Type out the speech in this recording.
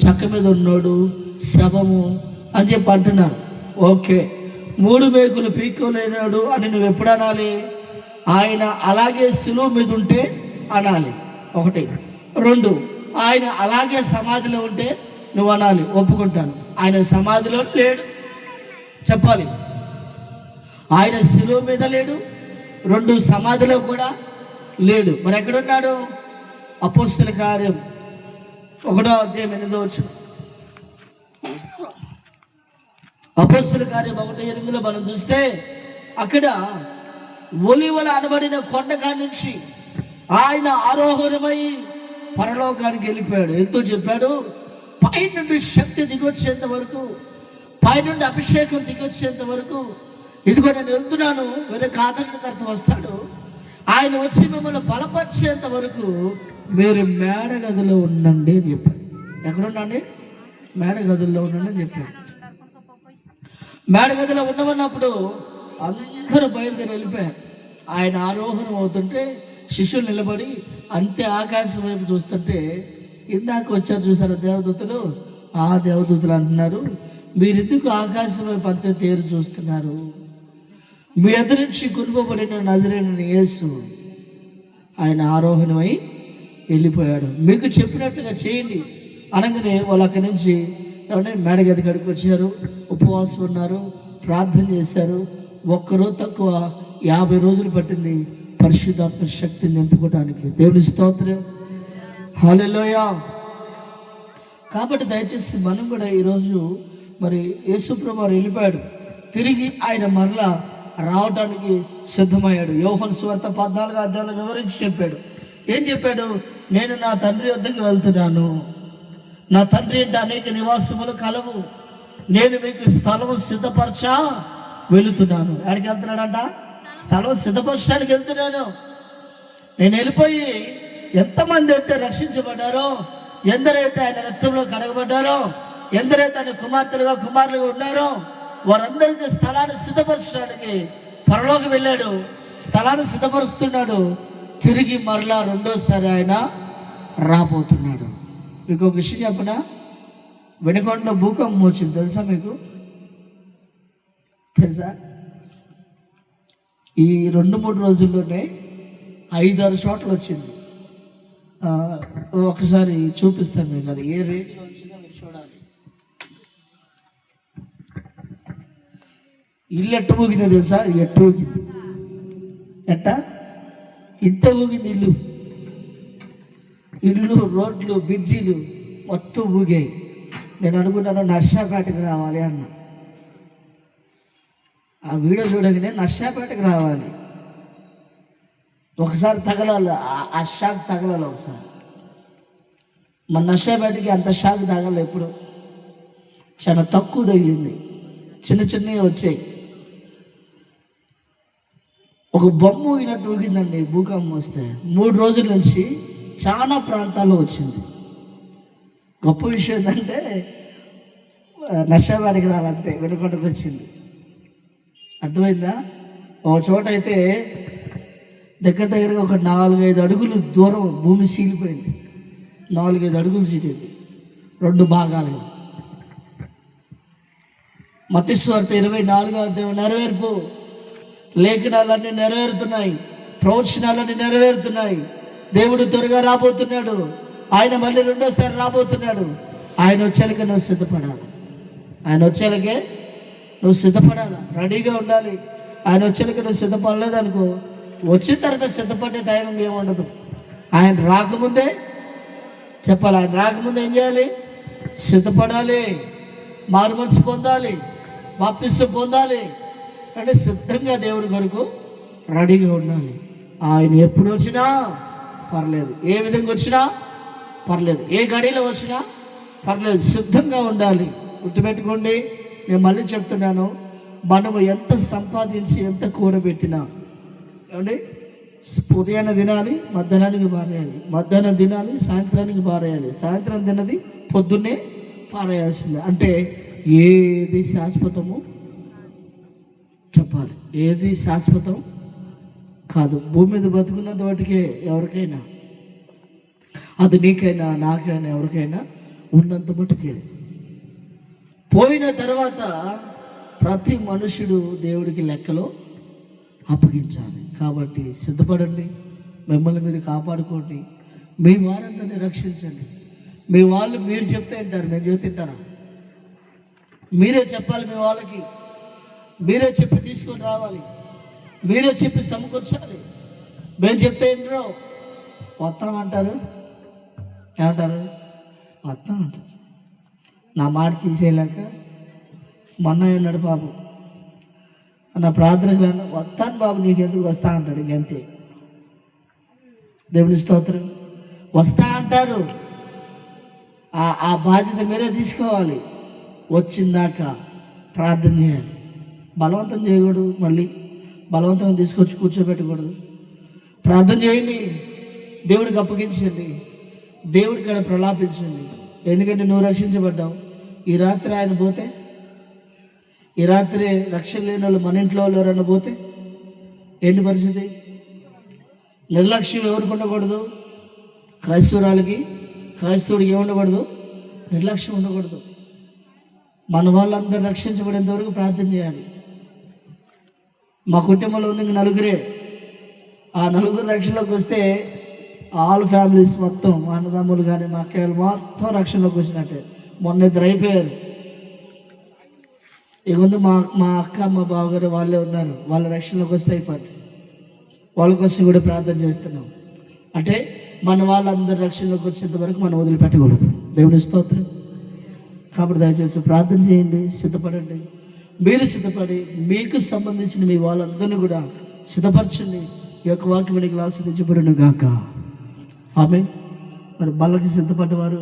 చక్క మీద ఉన్నాడు, శవము అని చెప్పి అంటున్నారు. ఓకే, 3 మేకులు పీక్కోలేనాడు అని నువ్వు ఎప్పుడు అనాలి? ఆయన అలాగే శిలువ మీద ఉంటే అనాలి. 1. 2, ఆయన అలాగే సమాధిలో ఉంటే నువ్వు అనాలి, ఒప్పుకుంటాను. ఆయన సమాధిలో లేడు చెప్పాలి. ఆయన శిలువ మీద లేడు, 2 సమాధిలో కూడా లేడు. మరి ఎక్కడున్నాడు? అపోస్తల కార్యం 1వ అధ్యాయం 8వ వచనం. అపోస్తల కార్యం 1:8 మనం చూస్తే అక్కడ ఒలీవల అనబడిన కొండకాడి నుంచి ఆయన ఆరోహణమై పరలోకానికి వెళ్ళిపోయాడు. ఎంతో చెప్పాడు, పైనుండి శక్తి దిగొచ్చేంత వరకు, పైనుండి అభిషేకం దిగొచ్చేంత వరకు, ఇదిగో నేను వెళ్తున్నాను, వేరే ఆదరణకర్త వస్తాడు, ఆయన వచ్చి మిమ్మల్ని బలపరిచేంత వరకు మీరు మేడ గదిలో ఉండండి అని చెప్పాడు. ఎక్కడుండండి? మేడ గదుల్లో ఉండండి అని చెప్పాడు. మేడ గదిలో ఉండమన్నప్పుడు అందరూ బయలుదేరి వెళ్ళిపోయారు. ఆయన ఆరోహణం అవుతుంటే శిష్యులు నిలబడి అంతే ఆకాశం వైపు చూస్తుంటే, ఇందాక వచ్చారు చూసారు దేవదూతలు, ఆ దేవదూతలు అంటున్నారు, మీరెందుకు ఆకాశం వైపు అంతే తేరు చూస్తున్నారు? మీ ఎదురు నుంచి కొనుకోబడిన నజరేయుడైన యేసు ఆయన ఆరోహణమై వెళ్ళిపోయాడు, మీకు చెప్పినట్లుగా చేయండి అనగానే వాళ్ళు అక్కడి నుంచి మేడగది కడికి వచ్చారు, ఉపవాసం ఉన్నారు, ప్రార్థన చేశారు. ఒక్కరోజు తక్కువ 50 రోజులు పట్టింది పరిశుద్ధాత్మ శక్తిని నింపుకోవడానికి. దేవుని స్తోత్రం, హల్లెలూయా. కాబట్టి దయచేసి మనం కూడా ఈరోజు మరి యేసుప్రభువు వారు వెళ్ళిపోయాడు, తిరిగి ఆయన మరలా రావడానికి సిద్ధమయ్యాడు. యోహాను సువార్త 14వ అధ్యాయంలో వివరించి చెప్పాడు. ఏం చెప్పాడు? నేను నా తండ్రి వద్దకు వెళ్తున్నాను, నా తండ్రి అంటే అనేక నివాసములు కలవు, నేను మీకు స్థలము సిద్ధపరచా వెళుతున్నాను. ఎక్కడికి వెళ్తున్నాడంట? స్థలం సిద్ధపరచడానికి వెళ్తున్నాను. నేను వెళ్ళిపోయి ఎంతమంది అయితే రక్షించబడ్డారో, ఎందరైతే ఆయన రక్తంలో కడగబడ్డారో, ఎందరైతే ఆయన కుమార్తెలుగా కుమారులుగా ఉన్నారో వారందరికీ స్థలాన్ని సిద్ధపరచడానికి పరలోకి వెళ్ళాడు. స్థలాన్ని సిద్ధపరుస్తున్నాడు, తిరిగి మరలా 2వసారి ఆయన రాబోతున్నాడు. మీకు ఒక విషయం చెప్పనా? వెనుకొండలో భూకంపం వచ్చింది, తెలుసా మీకు? తెలుసా? ఈ 2-3 రోజుల్లోనే 5-6 చోట్ల వచ్చింది. ఒకసారి చూపిస్తాను మీకు, అది ఏ రేంజ్లో వచ్చిందో మీరు చూడాలి. ఇల్లు ఎట్ట ఊగిందో తెలుసా? ఎట్ట ఊగింది, ఎట్ట ఇంత ఊగింది ఇల్లు, రోడ్లు, బ్రిడ్జీలు మొత్తం ఊగాయి. నేను అనుకున్నాను నర్సాపేటకు రావాలి అన్న. ఆ వీడియో చూడగానే నర్సాపేటకు రావాలి, ఒకసారి తగలాలి, ఆ షాక్ తగలాలి ఒకసారి. మన నర్సాపేటకి అంత షాక్ తగల, ఎప్పుడు చాలా తక్కువ తగిలింది, చిన్నవి వచ్చాయి. ఒక బొమ్మ ఊగినట్టు ఊగిందండి భూకంపం వస్తే. 3 రోజుల నుంచి చాలా ప్రాంతాల్లో వచ్చింది. గొప్ప విషయం ఏంటంటే నర్సాపేటకి రాలంతే, వెనుకొండకు వచ్చింది. అర్థమైందా? ఒక చోట అయితే దగ్గరగా ఒక 4-5 అడుగులు దూరం భూమి సీలిపోయింది. 4-5 అడుగులు చీటింది 2 భాగాలుగా. మత్తయి సువార్త 24వ అధ్యాయం నెరవేర్పు. లేఖనాలన్నీ నెరవేరుతున్నాయి, ప్రవచనాలన్నీ నెరవేరుతున్నాయి. దేవుడు త్వరగా రాబోతున్నాడు, ఆయన మళ్ళీ 2వసారి రాబోతున్నాడు. ఆయన వచ్చేలకే నువ్వు సిద్ధపడాలి, ఆయన వచ్చేలకే నువ్వు సిద్ధపడాలి, రెడీగా ఉండాలి. ఆయన వచ్చేలకే నువ్వు సిద్ధపడలేదు అనుకో, వచ్చిన తర్వాత సిద్ధపడే టైం ఏముండదు. ఆయన రాకముందే చెప్పాలి, ఆయన రాకముందే ఏం చేయాలి? సిద్ధపడాలి, మారు మనసు పొందాలి, బాప్తిసం పొందాలి. అంటే సిద్ధంగా దేవుడి కొరకు రెడీగా ఉండాలి. ఆయన ఎప్పుడు వచ్చినా పర్లేదు, ఏ విధంగా వచ్చినా పర్లేదు, ఏ గడిలో వచ్చినా పర్లేదు, సిద్ధంగా ఉండాలి. గుర్తుపెట్టుకోండి, నేను మళ్ళీ చెప్తున్నాను, మనము ఎంత సంపాదించి ఎంత కూడబెట్టినా ఏమండి, ఉదయాన్న తినాలి, మధ్యాహ్నానికి పారేయాలి, మధ్యాహ్నం తినాలి, సాయంత్రానికి పారేయాలి, సాయంత్రం తిన్నది పొద్దున్నే పారేయాల్సిందే. అంటే ఏది శాశ్వతము చెప్పాలి, ఏది శాశ్వతం కాదు. భూమి మీద బతుకున్నంత వాటికే ఎవరికైనా, అది నీకైనా నాకైనా ఎవరికైనా ఉన్నంత మటుకే. పోయిన తర్వాత ప్రతి మనుషుడు దేవుడికి లెక్కలో అప్పగించాలి. కాబట్టి సిద్ధపడండి, మిమ్మల్ని మీరు కాపాడుకోండి, మీ వారందరినీ రక్షించండి. మీ వాళ్ళు మీరు చెప్తే వింటారు, మేము చెబుతే తింటారా? మీరే చెప్పాలి, మీ వాళ్ళకి మీరే చెప్పి తీసుకొని రావాలి, మీరే చెప్పి సమకూర్చాలి. మేము చెప్తే ఏంటో వస్తామంటారు, ఏమంటారు? వస్తామంటారు. నా మాట తీసేయలేక మొన్న ఉన్నాడు బాబు, నా ప్రార్థనకు రాను, వస్తాను బాబు నీకు ఎందుకు వస్తా అంటాడు. ఇంకంతే. దేవుని స్తోత్రం. వస్తా అంటారు, ఆ బాధ్యత మీరే తీసుకోవాలి. వచ్చిందాక ప్రార్థన చేయాలి. బలవంతం చేయకూడదు, మళ్ళీ బలవంతంగా తీసుకొచ్చి కూర్చోబెట్టకూడదు. ప్రార్థన చేయండి, దేవుడికి అప్పగించండి, దేవుడి కాడ ప్రలాపించండి. ఎందుకంటే నువ్వు రక్షించబడ్డావు. ఈ రాత్రి ఆయన పోతే, ఈ రాత్రి రక్షణ లేని వాళ్ళు మన ఇంట్లో వాళ్ళు ఎవరన్నా పోతే ఏంటి పరిస్థితి? నిర్లక్ష్యం ఎవరికి ఉండకూడదు? క్రైస్తవురాలకి, క్రైస్తవుడికి ఏముండకూడదు? నిర్లక్ష్యం ఉండకూడదు. మన వాళ్ళందరూ రక్షించబడేంత వరకు ప్రార్థన చేయాలి. మా కుటుంబంలో ఉంది నలుగురే. ఆ నలుగురు రక్షణలోకి వస్తే ఆల్ ఫ్యామిలీస్ మొత్తం, మా అన్నదమ్ములు కానీ మా అక్కలు మొత్తం రక్షణలోకి వచ్చినట్టే. మొన్న ఇద్దరు అయిపోయారు. ఇక ముందు మా అక్క, మా బావగారు వాళ్ళే ఉన్నారు. వాళ్ళ రక్షణలోకి వస్తే అయిపోతుంది. వాళ్ళ కోసం కూడా ప్రార్థన చేస్తున్నాం. అంటే మన వాళ్ళందరూ రక్షణలోకి వచ్చేంత వరకు మనం వదిలిపెట్టకూడదు. దేవుని స్తోత్రం. కాబట్టి దయచేసి ప్రార్థన చేయండి, సిద్ధపడండి. మీరు సిద్ధపడి మీకు సంబంధించిన మీ వాళ్ళందరినీ కూడా సిద్ధపరచండి. ఈ యొక్క వాక్యం మీకు ఆశీర్వదించబడును గాక. ఆమేన్. మరి బల్లకి సిద్ధపడ్డవారు